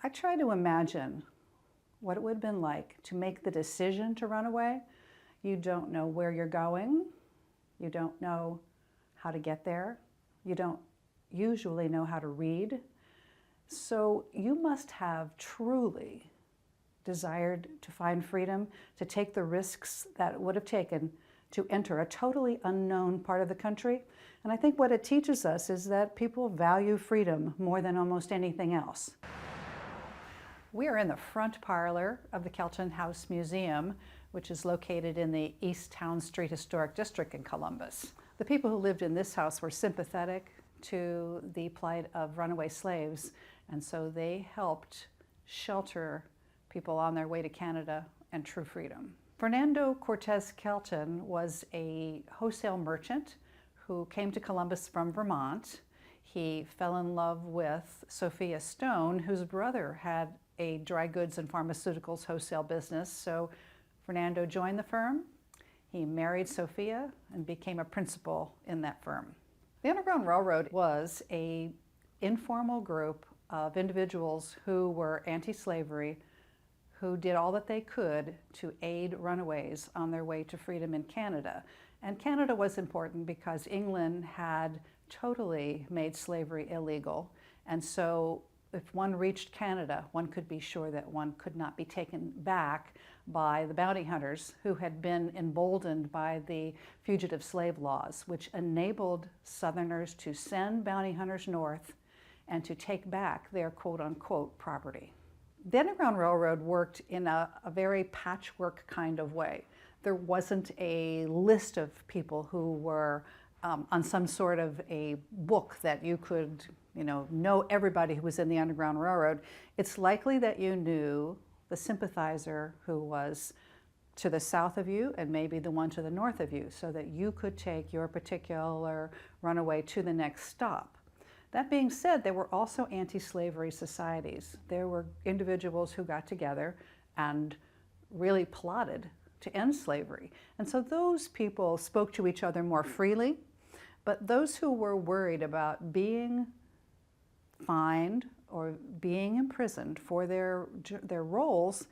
I try to imagine what it would have been like to make the decision to run away. You don't know where you're going. You don't know how to get there. You don't usually know how to read. So you must have truly desired to find freedom, to take the risks that it would have taken to enter a totally unknown part of the country. And I think what it teaches us is that people value freedom more than almost anything else. We are in the front parlor of the Kelton House Museum, which is located in the East Town Street Historic District in Columbus. The people who lived in this house were sympathetic to the plight of runaway slaves, and so they helped shelter people on their way to Canada and true freedom. Fernando Cortez Kelton was a wholesale merchant who came to Columbus from Vermont. He fell in love with Sophia Stone, whose brother had a dry goods and pharmaceuticals wholesale business. So Fernando joined the firm. He married Sophia and became a principal in that firm. The Underground Railroad was an informal group of individuals who were anti-slavery, who did all that they could to aid runaways on their way to freedom in Canada. And Canada was important because England had totally made slavery illegal. And so if one reached Canada, one could be sure that one could not be taken back by the bounty hunters who had been emboldened by the fugitive slave laws, which enabled Southerners to send bounty hunters north and to take back their quote-unquote property. The Underground Railroad worked in a very patchwork kind of way. There wasn't a list of people who were on some sort of a book that you could know everybody who was in the Underground Railroad. It's likely that you knew the sympathizer who was to the south of you and maybe the one to the north of you, so that you could take your particular runaway to the next stop. That being said, there were also anti-slavery societies. There were individuals who got together and really plotted to end slavery. And so those people spoke to each other more freely, but those who were worried about being fined or being imprisoned for their roles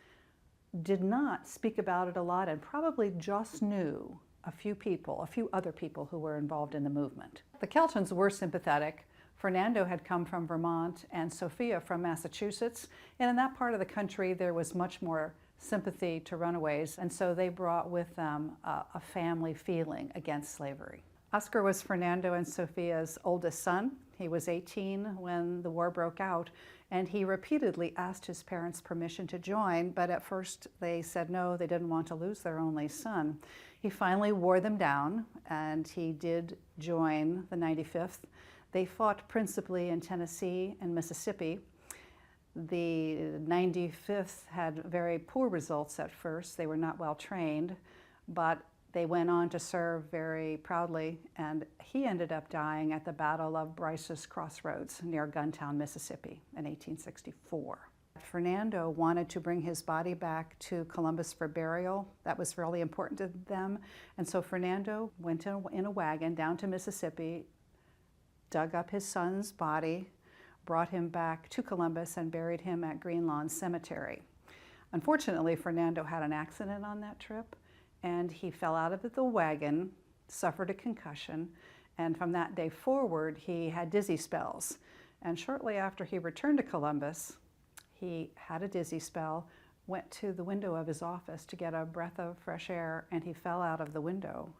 did not speak about it a lot, and probably just knew a few other people who were involved in the movement. The Keltons were sympathetic. Fernando had come from Vermont and Sophia from Massachusetts, and in that part of the country there was much more sympathy to runaways, and so they brought with them a family feeling against slavery. Oscar was Fernando and Sophia's oldest son. He was 18 when the war broke out, and he repeatedly asked his parents' permission to join, but at first they said no, they didn't want to lose their only son. He finally wore them down, and he did join the 95th. They fought principally in Tennessee and Mississippi. The 95th had very poor results at first. They were not well trained, but they went on to serve very proudly, and he ended up dying at the Battle of Bryce's Crossroads near Guntown, Mississippi in 1864. Fernando wanted to bring his body back to Columbus for burial. That was really important to them, and so Fernando went in a wagon down to Mississippi, dug up his son's body, brought him back to Columbus, and buried him at Green Lawn Cemetery. Unfortunately, Fernando had an accident on that trip, and he fell out of the wagon, suffered a concussion, and from that day forward, he had dizzy spells. And shortly after he returned to Columbus, he had a dizzy spell, went to the window of his office to get a breath of fresh air, and he fell out of the window,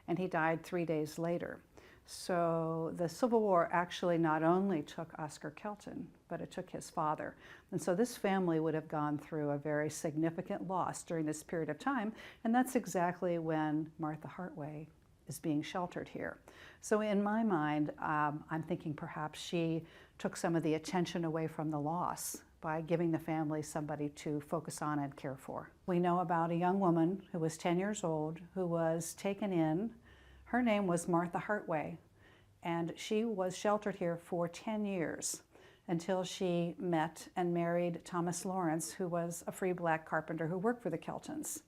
and he died 3 days later. So the Civil War actually not only took Oscar Kelton, but it took his father. And so this family would have gone through a very significant loss during this period of time, and that's exactly when Martha Hartway is being sheltered here. So in my mind, I'm thinking perhaps she took some of the attention away from the loss by giving the family somebody to focus on and care for. We know about a young woman who was 10 years old who was taken in. Her name was Martha Hartway, and she was sheltered here for 10 years until she met and married Thomas Lawrence, who was a free black carpenter who worked for the Keltons.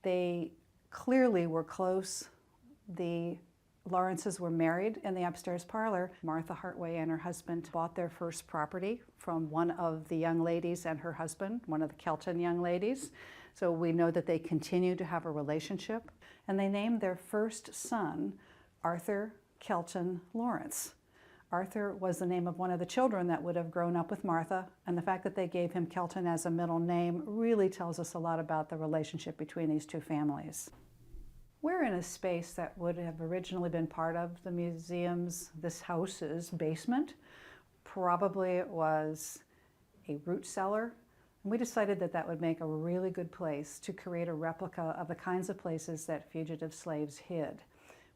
They clearly were close. The Lawrences were married in the upstairs parlor. Martha Hartway and her husband bought their first property from one of the young ladies and her husband, one of the Kelton young ladies. So we know that they continue to have a relationship. And they named their first son Arthur Kelton Lawrence. Arthur was the name of one of the children that would have grown up with Martha, and the fact that they gave him Kelton as a middle name really tells us a lot about the relationship between these two families. We're in a space that would have originally been part of the museum's, this house's basement. Probably it was a root cellar. And we decided that that would make a really good place to create a replica of the kinds of places that fugitive slaves hid.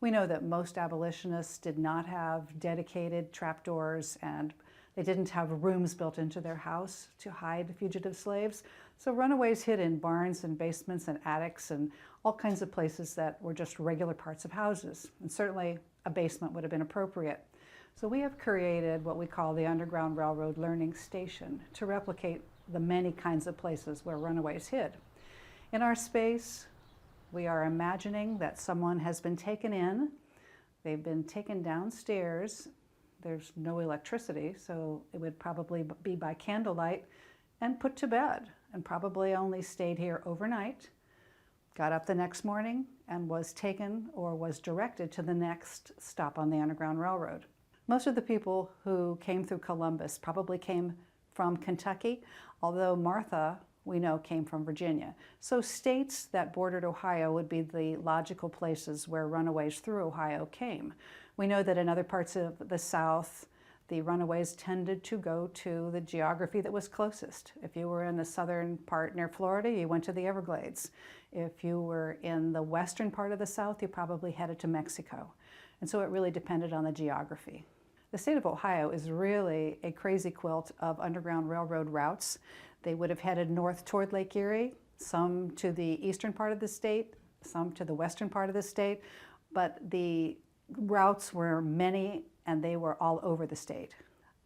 We know that most abolitionists did not have dedicated trapdoors, and they didn't have rooms built into their house to hide fugitive slaves. So runaways hid in barns and basements and attics and all kinds of places that were just regular parts of houses. And certainly a basement would have been appropriate. So we have created what we call the Underground Railroad Learning Station to replicate the many kinds of places where runaways hid. In our space, we are imagining that someone has been taken in, they've been taken downstairs, there's no electricity, so it would probably be by candlelight, and put to bed, and probably only stayed here overnight, got up the next morning, and was taken or was directed to the next stop on the Underground Railroad. Most of the people who came through Columbus probably came from Kentucky, although Martha, we know, came from Virginia. So states that bordered Ohio would be the logical places where runaways through Ohio came. We know that in other parts of the South, the runaways tended to go to the geography that was closest. If you were in the southern part near Florida, you went to the Everglades. If you were in the western part of the South, you probably headed to Mexico. And so it really depended on the geography. The state of Ohio is really a crazy quilt of Underground Railroad routes. They would have headed north toward Lake Erie, some to the eastern part of the state, some to the western part of the state, but the routes were many and they were all over the state.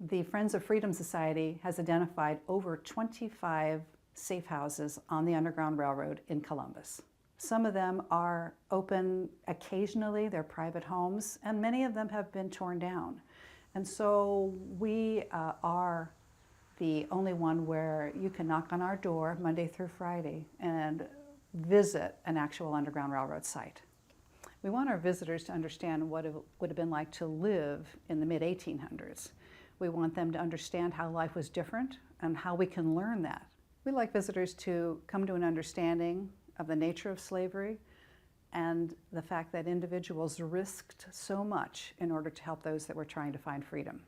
The Friends of Freedom Society has identified over 25 safe houses on the Underground Railroad in Columbus. Some of them are open occasionally, they're private homes, and many of them have been torn down. And so we are the only one where you can knock on our door Monday through Friday and visit an actual Underground Railroad site. We want our visitors to understand what it would have been like to live in the mid-1800s. We want them to understand how life was different and how we can learn that. We'd like visitors to come to an understanding of the nature of slavery and the fact that individuals risked so much in order to help those that were trying to find freedom.